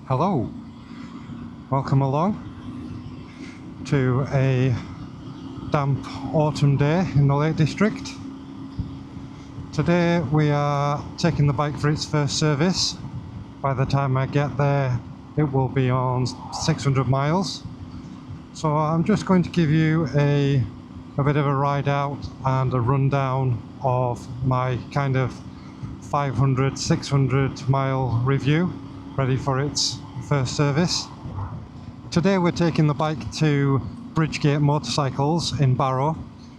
Hello, welcome along to a damp autumn day in the Lake District. Today we are taking the bike for its first service. By the time I get there it will be on 600 miles. So I'm just going to give you a bit of a ride out and a rundown of my kind of 500-600 mile review, ready for its first service. Today we're taking the bike to Bridgegate Motorcycles in Barrow,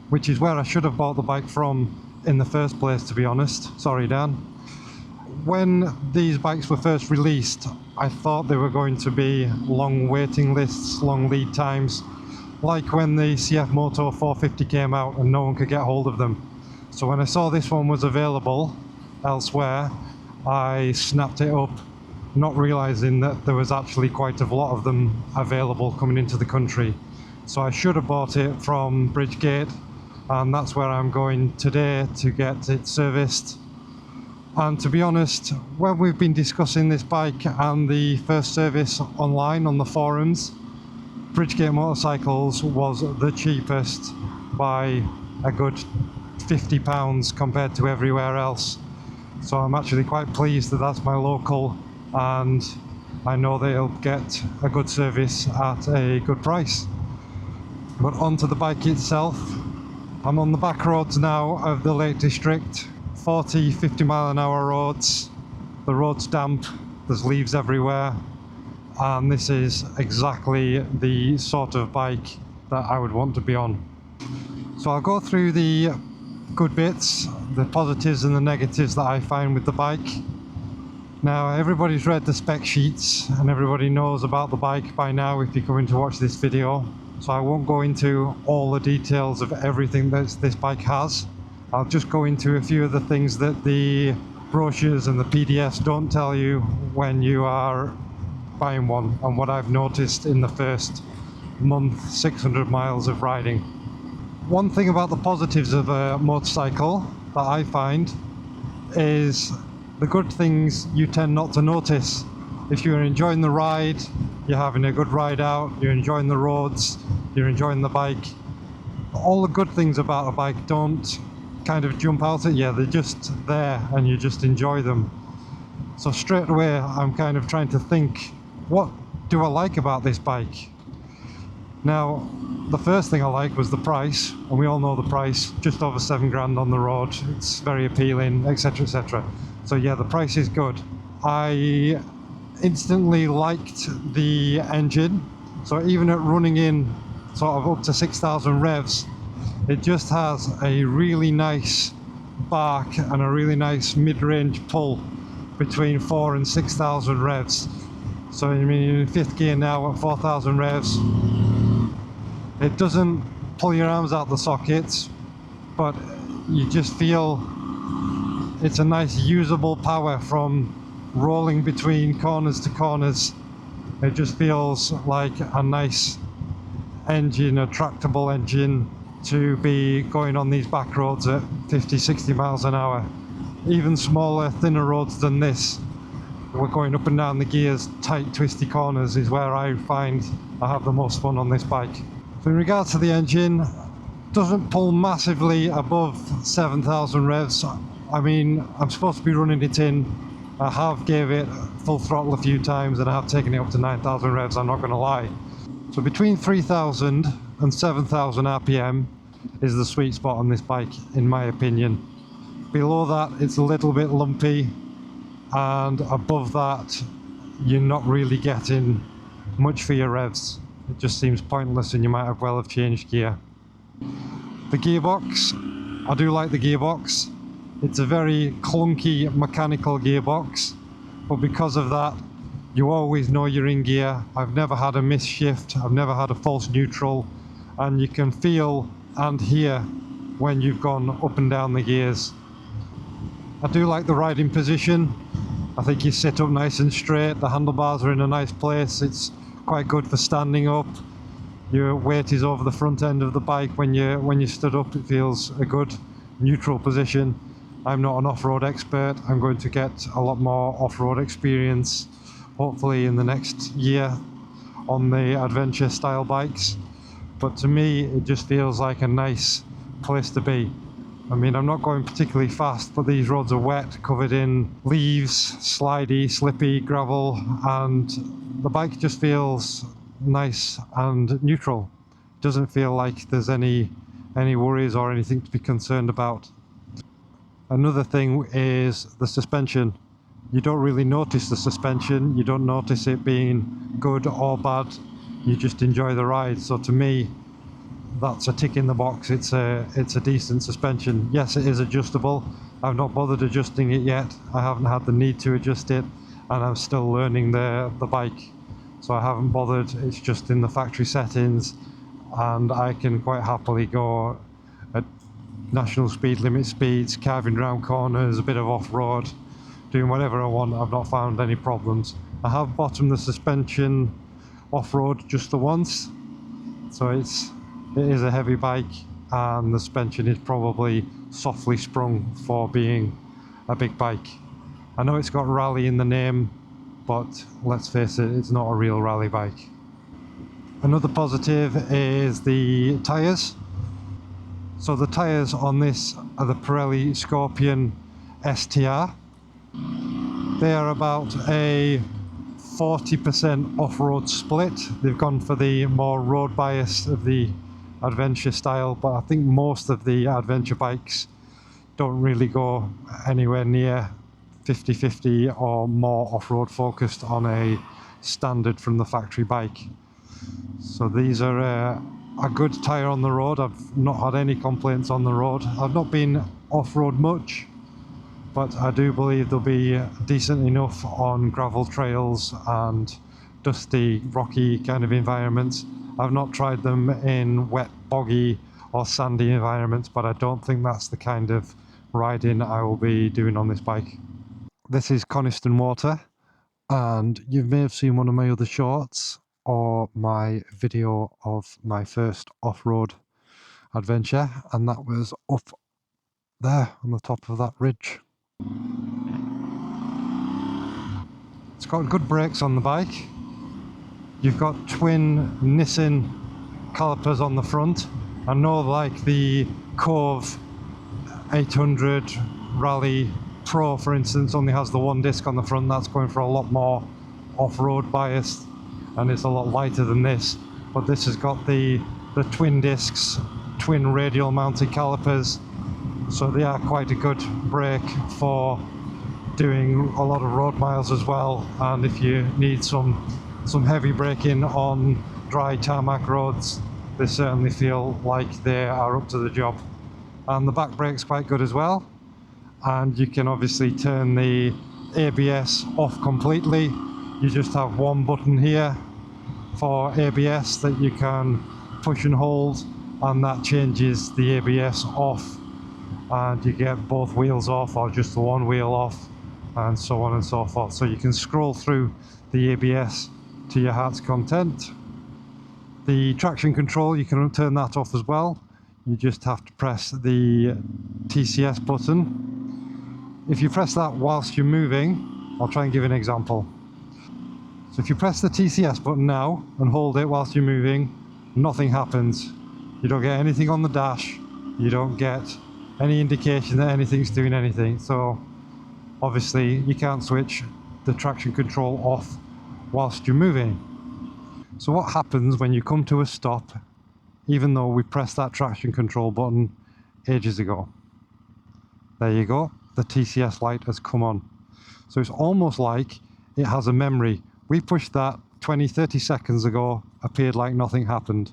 which is where I should have bought the bike from in the first place, to be honest. Sorry, Dan. When these bikes were first released, I thought they were going to be long waiting lists, long lead times, like when the CF Moto 450 came out and no one could get hold of them. So when I saw this one was available elsewhere, I snapped it up, not realizing that there was actually quite a lot of them available coming into the country. So I should have bought it from Bridgegate, and that's where I'm going today to get it serviced. And to be honest, when we've been discussing this bike and the first service online on the forums, Bridgegate Motorcycles was the cheapest by a good £50 compared to everywhere else. So I'm actually quite pleased that that's my local, and I know they'll get a good service at a good price. But onto the bike itself. I'm on the back roads now of the Lake District, 40-50 mile an hour roads. The road's damp, there's leaves everywhere, and this is exactly the sort of bike that I would want to be on. So I'll go through the good bits, the positives and the negatives that I find with the bike. Now, everybody's read the spec sheets and everybody knows about the bike by now if you're coming to watch this video, so I won't go into all the details of everything that this bike has. I'll just go into a few of the things that the brochures and the PDFs don't tell you when you are buying one, and what I've noticed in the first month, 600 miles of riding. One thing about the positives of a motorcycle that I find is the good things you tend not to notice. If you're enjoying the ride, you're having a good ride out, you're enjoying the roads, you're enjoying the bike, all the good things about a bike don't kind of jump out at you, they're just there and you just enjoy them. So straight away I'm kind of trying to think, what do I like about this bike? Now, the first thing I liked was the price, and we all know the price, just over 7 grand on the road. It's very appealing, etc, etc. So yeah, the price is good. I instantly liked the engine, so even at running in sort of up to 6,000 revs, it just has a really nice bark and a really nice mid-range pull between 4,000 and 6,000 revs. So I mean, in 5th gear now at 4,000 revs, it doesn't pull your arms out the sockets, but you just feel it's a nice usable power from rolling between corners to corners. It just feels like a nice engine, a tractable engine, to be going on these back roads at 50-60 miles an hour. Even smaller, thinner roads than this, we're going up and down the gears, tight, twisty corners is where I find I have the most fun on this bike. So in regards to the engine, doesn't pull massively above 7,000 revs. I mean, I'm supposed to be running it in. I have gave it full throttle a few times and I have taken it up to 9,000 revs, I'm not going to lie. So between 3,000 and 7,000 RPM is the sweet spot on this bike, in my opinion. Below that, it's a little bit lumpy, and above that, you're not really getting much for your revs. It just seems pointless and you might well have changed gear. The gearbox, I do like the gearbox. It's a very clunky mechanical gearbox, but because of that, you always know you're in gear. I've never had a misshift, I've never had a false neutral, and you can feel and hear when you've gone up and down the gears. I do like the riding position. I think you sit up nice and straight, the handlebars are in a nice place, it's quite good for standing up. Your weight is over the front end of the bike. When you stood up, it feels a good neutral position. I'm not an off-road expert, I'm going to get a lot more off-road experience hopefully in the next year on the adventure style bikes. But to me, it just feels like a nice place to be. I mean, I'm not going particularly fast, but these roads are wet, covered in leaves, slidey, slippy, gravel, and the bike just feels nice and neutral. Doesn't feel like there's any worries or anything to be concerned about. Another thing is the suspension. You don't really notice the suspension, you don't notice it being good or bad, you just enjoy the ride. So to me, that's a tick in the box. It's a decent suspension. Yes, it is adjustable. I've not bothered adjusting it yet. I haven't had the need to adjust it, and I'm still learning the bike, so I haven't bothered. It's just in the factory settings, and I can quite happily go at national speed limit speeds, carving around corners, a bit of off-road, doing whatever I want. I've not found any problems. I have bottomed the suspension off-road just the once, so it is a heavy bike, and the suspension is probably softly sprung for being a big bike. I know it's got rally in the name, but let's face it, it's not a real rally bike. Another positive is the tyres. So the tyres on this are the Pirelli Scorpion STR. They are about a 40% off-road split. They've gone for the more road bias of the adventure style, but I think most of the adventure bikes don't really go anywhere near 50-50 or more off-road focused on a standard from the factory bike. So these are a good tyre on the road. I've not had any complaints on the road. I've not been off-road much, but I do believe they'll be decent enough on gravel trails and dusty, rocky kind of environments. I've not tried them in wet, boggy or sandy environments, but I don't think that's the kind of riding I will be doing on this bike. This is Coniston Water, and you may have seen one of my other shorts or my video of my first off-road adventure, and that was up there on the top of that ridge. It's got good brakes on the bike. You've got twin Nissan calipers on the front. I know, like the Cove 800 Rally Pro, for instance, only has the one disc on the front. That's going for a lot more off-road bias, and it's a lot lighter than this. But this has got the twin discs, twin radial mounted calipers, so they are quite a good brake for doing a lot of road miles as well. And if you need some heavy braking on dry tarmac roads, they certainly feel like they are up to the job. And the back brake's quite good as well, and you can obviously turn the ABS off completely. You just have one button here for ABS that you can push and hold, and that changes the ABS off, and you get both wheels off or just the one wheel off, and so on and so forth. So you can scroll through the ABS to your heart's content. The traction control, you can turn that off as well. You just have to press the TCS button. If you press that whilst you're moving, I'll try and give an example. So if you press the TCS button now and hold it whilst you're moving, nothing happens. You don't get anything on the dash. You don't get any indication that anything's doing anything. So obviously you can't switch the traction control off whilst you're moving. So what happens when you come to a stop, even though we pressed that traction control button ages ago? There you go, the TCS light has come on. So it's almost like it has a memory. We pushed that 20-30 seconds ago, appeared like nothing happened.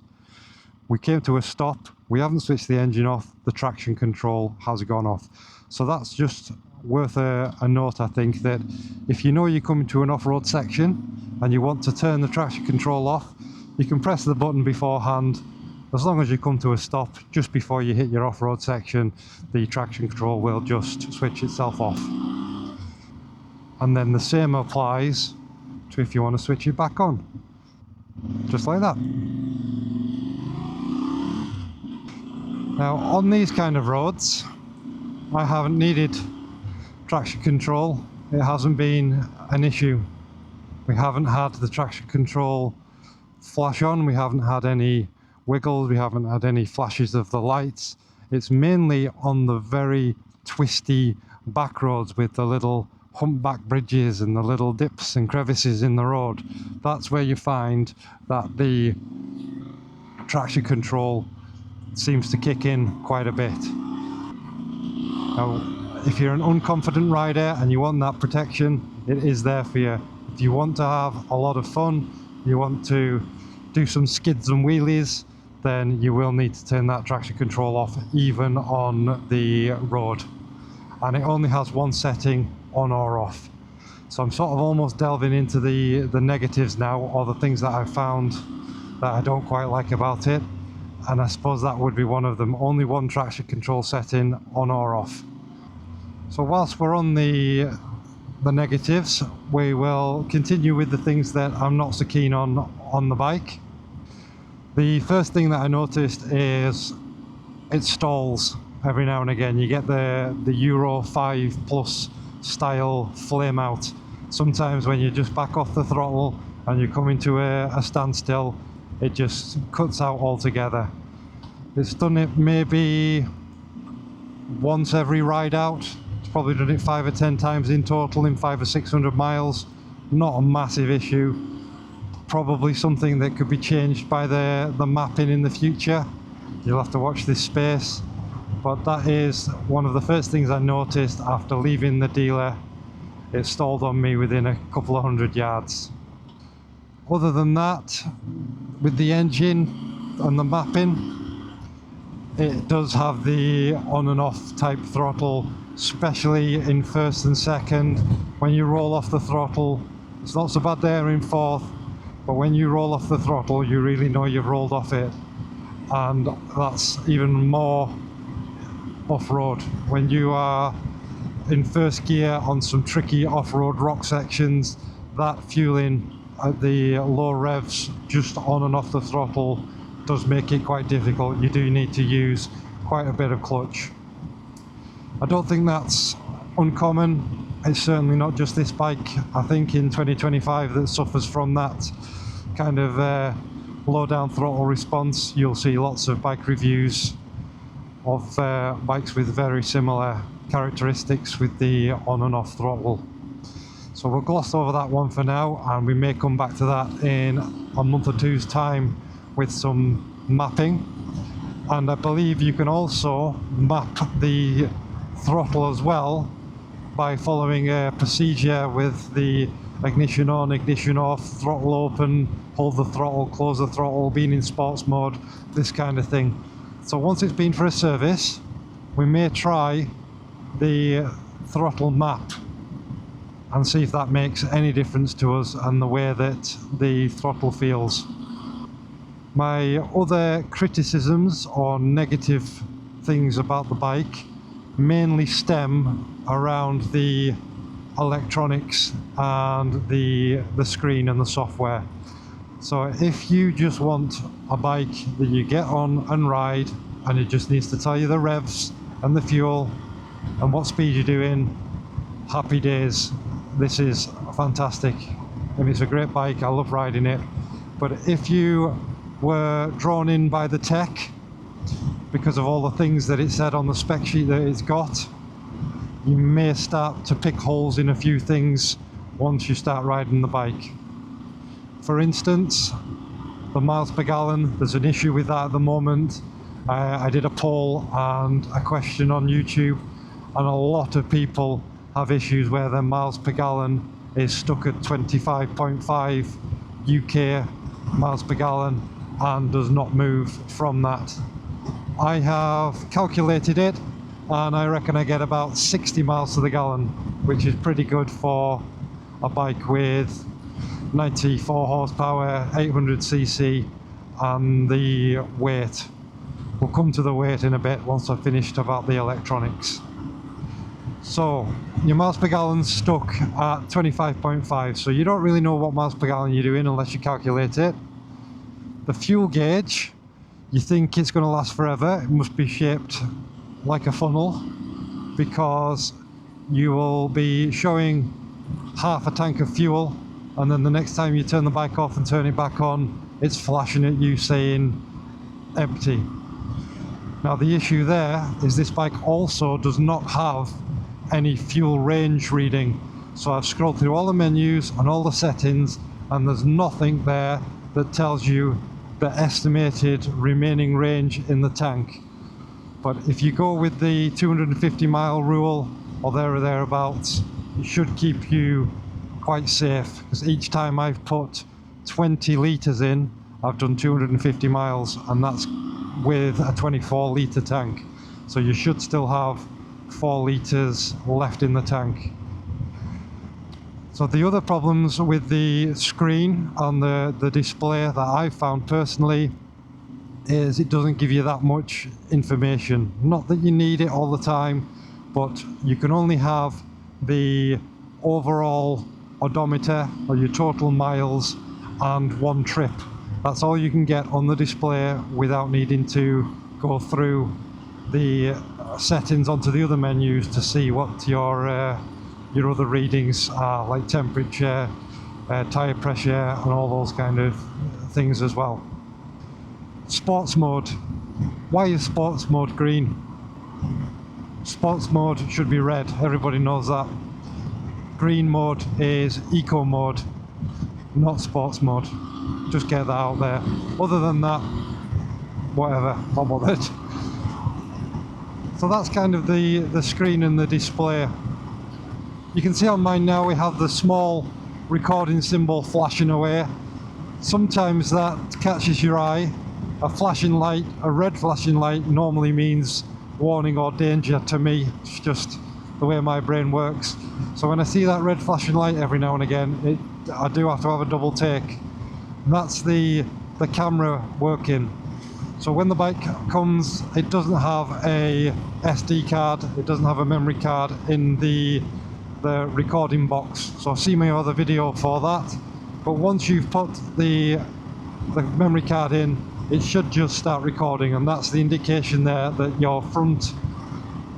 We came to a stop, we haven't switched the engine off, the traction control has gone off. So that's just worth a note, I think, that if you know you're coming to an off-road section and you want to turn the traction control off, you can press the button beforehand. As long as you come to a stop just before you hit your off-road section, the traction control will just switch itself off. And then the same applies to if you want to switch it back on, just like that. Now on these kind of roads, I haven't needed traction control. It hasn't been an issue. We haven't had the traction control flash on, we haven't had any wiggles, we haven't had any flashes of the lights. It's mainly on the very twisty back roads with the little humpback bridges and the little dips and crevices in the road. That's where you find that the traction control seems to kick in quite a bit. Now, if you're an unconfident rider and you want that protection, it is there for you. If you want to have a lot of fun, you want to do some skids and wheelies, then you will need to turn that traction control off even on the road. And it only has one setting, on or off. So I'm sort of almost delving into the negatives now, or the things that I've found that I don't quite like about it. And I suppose that would be one of them. Only one traction control setting, on or off. So whilst we're on the negatives, we will continue with the things that I'm not so keen on the bike. The first thing that I noticed is it stalls every now and again. You get the Euro 5 plus style flame out. Sometimes when you just back off the throttle and you come into a standstill, it just cuts out altogether. It's done it maybe once every ride out. It's probably done it 5 or 10 times in total in 500 or 600 miles. Not a massive issue. Probably something that could be changed by the mapping in the future. You'll have to watch this space. But that is one of the first things I noticed after leaving the dealer. It stalled on me within a couple of 100 yards. Other than that, with the engine and the mapping, it does have the on and off type throttle, especially in first and second. When you roll off the throttle, it's not so bad there in fourth, but when you roll off the throttle, you really know you've rolled off it. And that's even more off-road. When you are in first gear on some tricky off-road rock sections, that fueling at the low revs just on and off the throttle does make it quite difficult. You do need to use quite a bit of clutch. I don't think that's uncommon. It's certainly not just this bike, I think, in 2025 that suffers from that kind of low down throttle response. You'll see lots of bike reviews of bikes with very similar characteristics with the on and off throttle. So we'll gloss over that one for now, and we may come back to that in a month or two's time with some mapping. And I believe you can also map the throttle as well by following a procedure with the ignition on, ignition off, throttle open, hold the throttle, close the throttle, being in sports mode, this kind of thing. So once it's been for a service, we may try the throttle map and see if that makes any difference to us and the way that the throttle feels. My other criticisms or negative things about the bike mainly stem around the electronics and the screen and the software. So if you just want a bike that you get on and ride, and it just needs to tell you the revs and the fuel and what speed you're doing, happy days. This is fantastic, and it's a great bike. I love riding it. But if you were drawn in by the tech because of all the things that it said on the spec sheet that it's got, you may start to pick holes in a few things once you start riding the bike. For instance, the miles per gallon, there's an issue with that at the moment. I did a poll and a question on YouTube, and a lot of people have issues where their miles per gallon is stuck at 25.5 UK miles per gallon and does not move from that. I have calculated it, and I reckon I get about 60 miles to the gallon, which is pretty good for a bike with 94 horsepower, 800cc, and the weight. We'll come to the weight in a bit once I've finished about the electronics. So your miles per gallon's stuck at 25.5, so you don't really know what miles per gallon you're doing unless you calculate it. The fuel gauge, you think it's going to last forever. It must be shaped like a funnel, because you will be showing half a tank of fuel and then the next time you turn the bike off and turn it back on, it's flashing at you saying empty. Now the issue there is this bike also does not have any fuel range reading. So I've scrolled through all the menus and all the settings, and there's nothing there that tells you the estimated remaining range in the tank. But if you go with the 250 mile rule or there or thereabouts, it should keep you quite safe, because each time I've put 20 litres in, I've done 250 miles, and that's with a 24 litre tank. So you should still have 4 litres left in the tank. So the other problems with the screen on the display that I've found personally is it doesn't give you that much information. Not that you need it all the time, but you can only have the overall odometer or your total miles and one trip. That's all you can get on the display without needing to go through the settings onto the other menus to see what your other readings are, like temperature, tire pressure, and all those kind of things as well. Sports mode. Why is sports mode green? Sports mode should be red, everybody knows that. Green mode is eco mode, not sports mode. Just get that out there. Other than that, whatever, not bothered. So that's kind of the screen and the display. You can see on mine now we have the small recording symbol flashing away. Sometimes that catches your eye. A flashing light, a red flashing light, normally means warning or danger to me. It's just the way my brain works. So when I see that red flashing light every now and again, I do have to have a double take. And that's the camera working. So when the bike comes, it doesn't have a SD card, it doesn't have a memory card in the recording box. So I've seen my other video for that. But once you've put the memory card in, it should just start recording, and that's the indication there that your front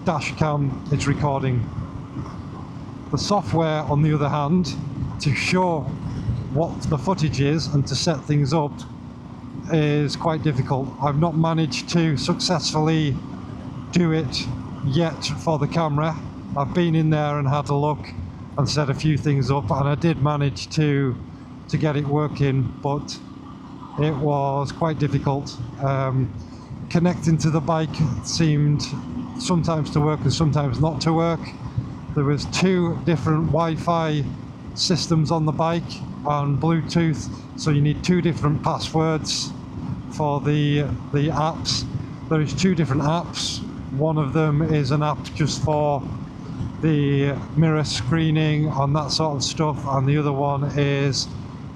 dash cam is recording. The software, on the other hand, to show what the footage is and to set things up is quite difficult. I've not managed to successfully do it yet for the camera. I've been in there and had a look and set a few things up, and I did manage to get it working, but it was quite difficult. Connecting to the bike seemed sometimes to work and sometimes not to work. There was 2 different Wi-Fi systems on the bike and Bluetooth, so you need 2 different passwords for the apps. There is 2 different apps. One of them is an app just for the mirror screening and that sort of stuff, and the other one is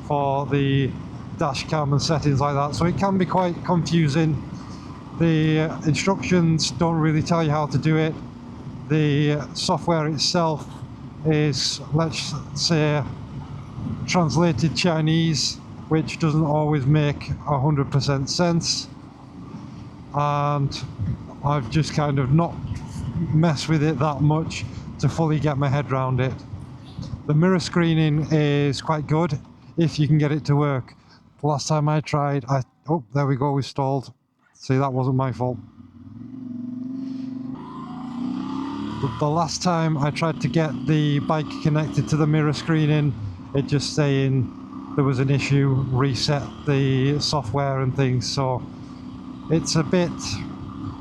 for the dash cam and settings like that, so it can be quite confusing. The instructions don't really tell you how to do it. The software itself is, let's say, translated Chinese, which doesn't always make 100% sense, and I've just kind of not messed with it that much to fully get my head around it. The mirror screening is quite good if you can get it to work. The last time I tried, oh, there we go, we stalled. See, that wasn't my fault. The last time I tried to get the bike connected to the mirror screening, it just saying there was an issue, reset the software and things. So it's a bit,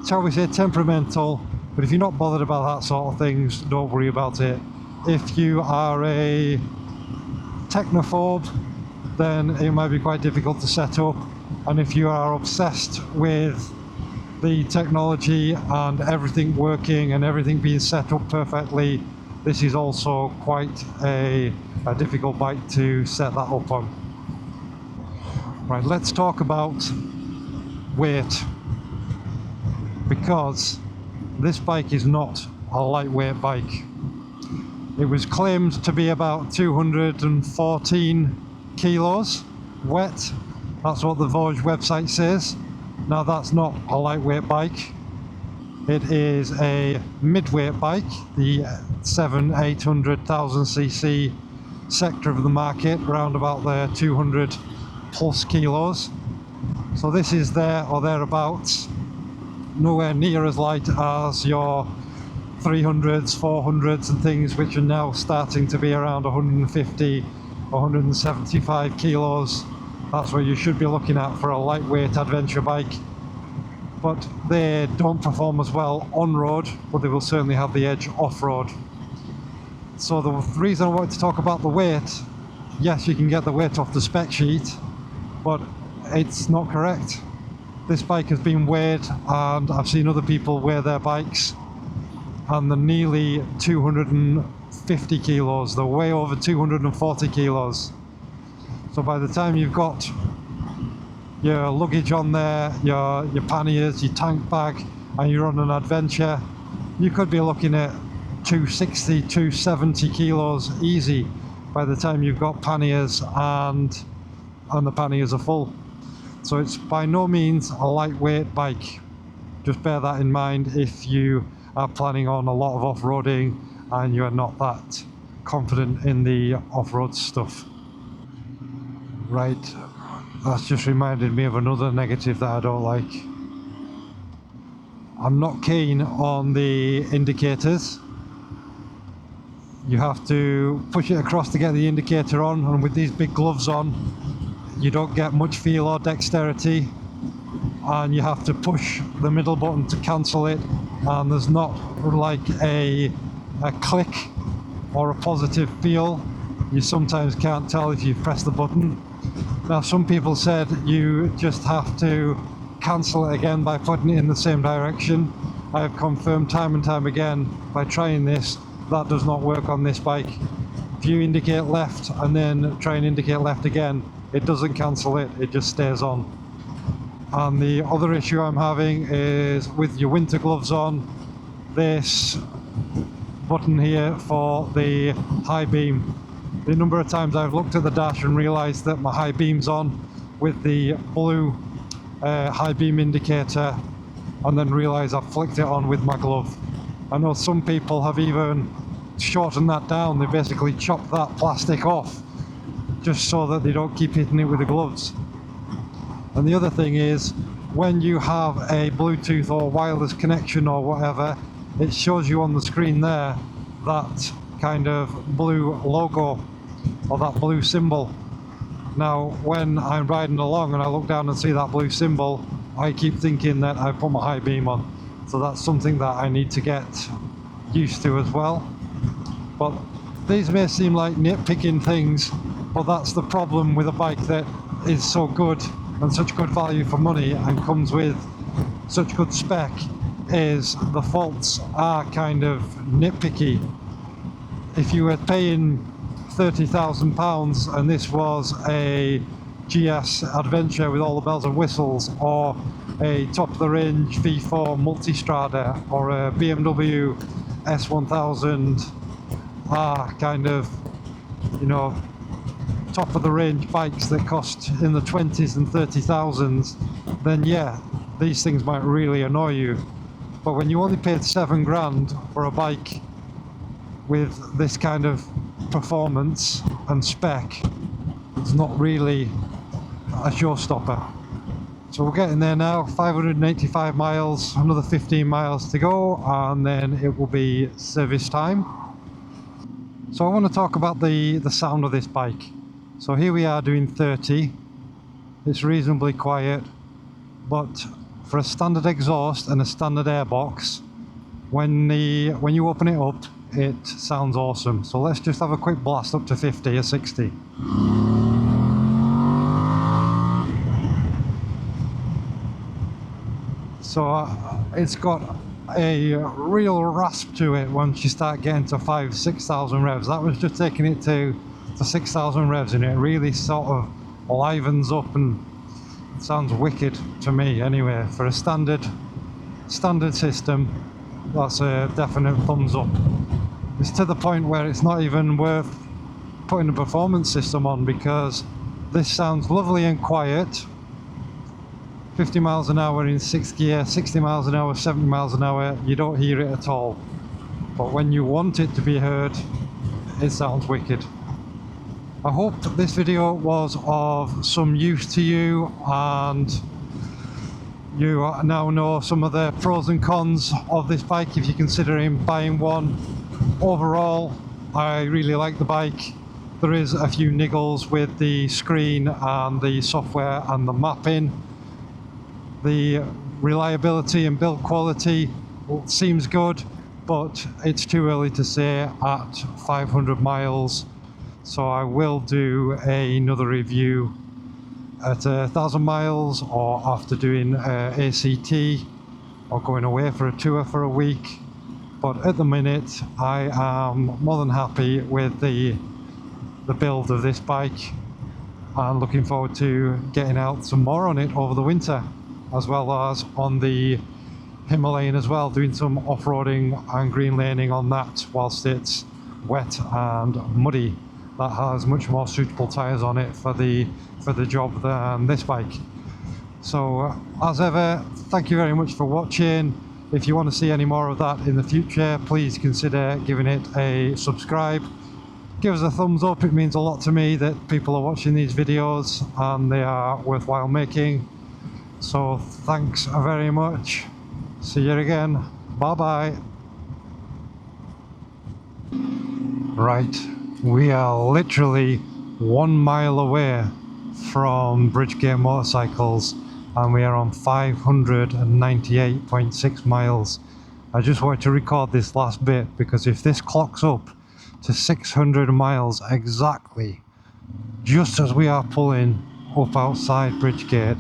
shall we say, temperamental, but if you're not bothered about that sort of things, don't worry about it. If you are a technophobe, then it might be quite difficult to set up, and if you are obsessed with the technology and everything working and everything being set up perfectly, this is also quite a difficult bike to set that up on. Right, let's talk about weight, because this bike is not a lightweight bike. It was claimed to be about 214 kilos wet. That's what the Voge website says. Now that's not a lightweight bike. It is a midweight bike, the 800,000cc sector of the market, around about the 200 plus kilos. So this is there or thereabouts, nowhere near as light as your 300s, 400s and things, which are now starting to be around 150, 175 kilos. That's what you should be looking at for a lightweight adventure bike. But they don't perform as well on-road, but they will certainly have the edge off-road. So the reason I wanted to talk about the weight, yes, you can get the weight off the spec sheet, but it's not correct. This bike has been weighed, and I've seen other people weigh their bikes, and they're nearly 250 kilos. They're way over 240 kilos. So by the time you've got your luggage on there, your panniers, your tank bag, and you're on an adventure, you could be looking at 260, 270 kilos easy by the time you've got panniers and the panniers are full. So it's by no means a lightweight bike. Just bear that in mind if you are planning on a lot of off-roading and you are not that confident in the off-road stuff. Right, that's just reminded me of another negative that I don't like. I'm not keen on the indicators. You have to push it across to get the indicator on, and with these big gloves on, you don't get much feel or dexterity, and you have to push the middle button to cancel it, and there's not like a click or a positive feel. You sometimes can't tell if you've pressed the button. Now, some people said you just have to cancel it again by putting it in the same direction. I have confirmed time and time again by trying this, that does not work on this bike. If you indicate left and then try and indicate left again, it doesn't cancel it, it just stays on. And the other issue I'm having is with your winter gloves on, this button here for the high beam. The number of times I've looked at the dash and realised that my high beam's on with the blue high beam indicator, and then realise I've flicked it on with my glove. I know some people have even shortened that down. They basically chopped that plastic off just so that they don't keep hitting it with the gloves. And the other thing is, when you have a Bluetooth or wireless connection or whatever, it shows you on the screen there that kind of blue logo or that blue symbol. Now, when I'm riding along and I look down and see that blue symbol, I keep thinking that I put my high beam on. So that's something that I need to get used to as well. But these may seem like nitpicking things, but that's the problem with a bike that is so good and such good value for money and comes with such good spec, is the faults are kind of nitpicky. If you were paying £30,000 and this was a GS Adventure with all the bells and whistles, or a top-of-the-range V4 Multistrada, or a BMW S1000R kind of, you know, top-of-the-range bikes that cost in the 20s and 30,000s, then yeah, these things might really annoy you. But when you only paid £7,000 for a bike with this kind of performance and spec, it's not really a showstopper. So we're getting there now, 585 miles, another 15 miles to go, and then it will be service time. So I want to talk about the sound of this bike. So here we are doing 30. It's reasonably quiet, but for a standard exhaust and a standard airbox, when you open it up, it sounds awesome. So let's just have a quick blast up to 50 or 60. So it's got a real rasp to it once you start getting to 5,000-6,000 revs. That was just taking it to 6,000 revs, and it really sort of livens up and it sounds wicked to me anyway. For a standard system, that's a definite thumbs up. It's to the point where it's not even worth putting a performance system on, because this sounds lovely and quiet. 50 miles an hour in 6th gear, 60 miles an hour, 70 miles an hour, you don't hear it at all. But when you want it to be heard, it sounds wicked. I hope this video was of some use to you and you now know some of the pros and cons of this bike if you're considering buying one. Overall, I really like the bike. There is a few niggles with the screen and the software and the mapping. The reliability and build quality seems good, but it's too early to say at 500 miles. So I will do another review at 1,000 miles or after doing ACT or going away for a tour for a week. But at the minute I am more than happy with the build of this bike and looking forward to getting out some more on it over the winter, as well as on the Himalayan as well, doing some off-roading and green laning on that whilst it's wet and muddy. That has much more suitable tyres on it for the job than this bike. So as ever, thank you very much for watching. If you want to see any more of that in the future, please consider giving it a subscribe. Give us a thumbs up, it means a lot to me that people are watching these videos and they are worthwhile making. So thanks very much. See you again. Bye bye. Right, we are literally 1 mile away from Bridgegate Motorcycles and we are on 598.6 miles. I just wanted to record this last bit because if this clocks up to 600 miles exactly, just as we are pulling up outside Bridgegate,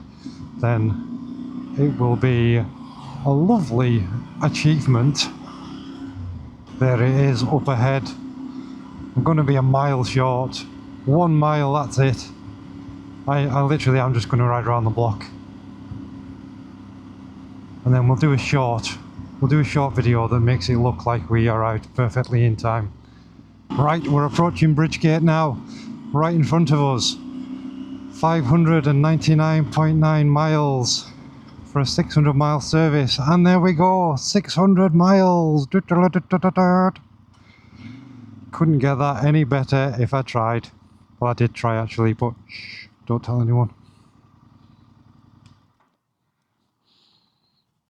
then it will be a lovely achievement. There it is up ahead. I'm going to be a mile short. 1 mile, that's it. I literally am just going to ride around the block. And then we'll do a short video that makes it look like we are out perfectly in time. Right, we're approaching Bridgegate now. Right in front of us. 599.9 miles for a 600 mile service. And there we go, 600 miles. Couldn't get that any better if I tried. Well, I did try actually, but shh, don't tell anyone.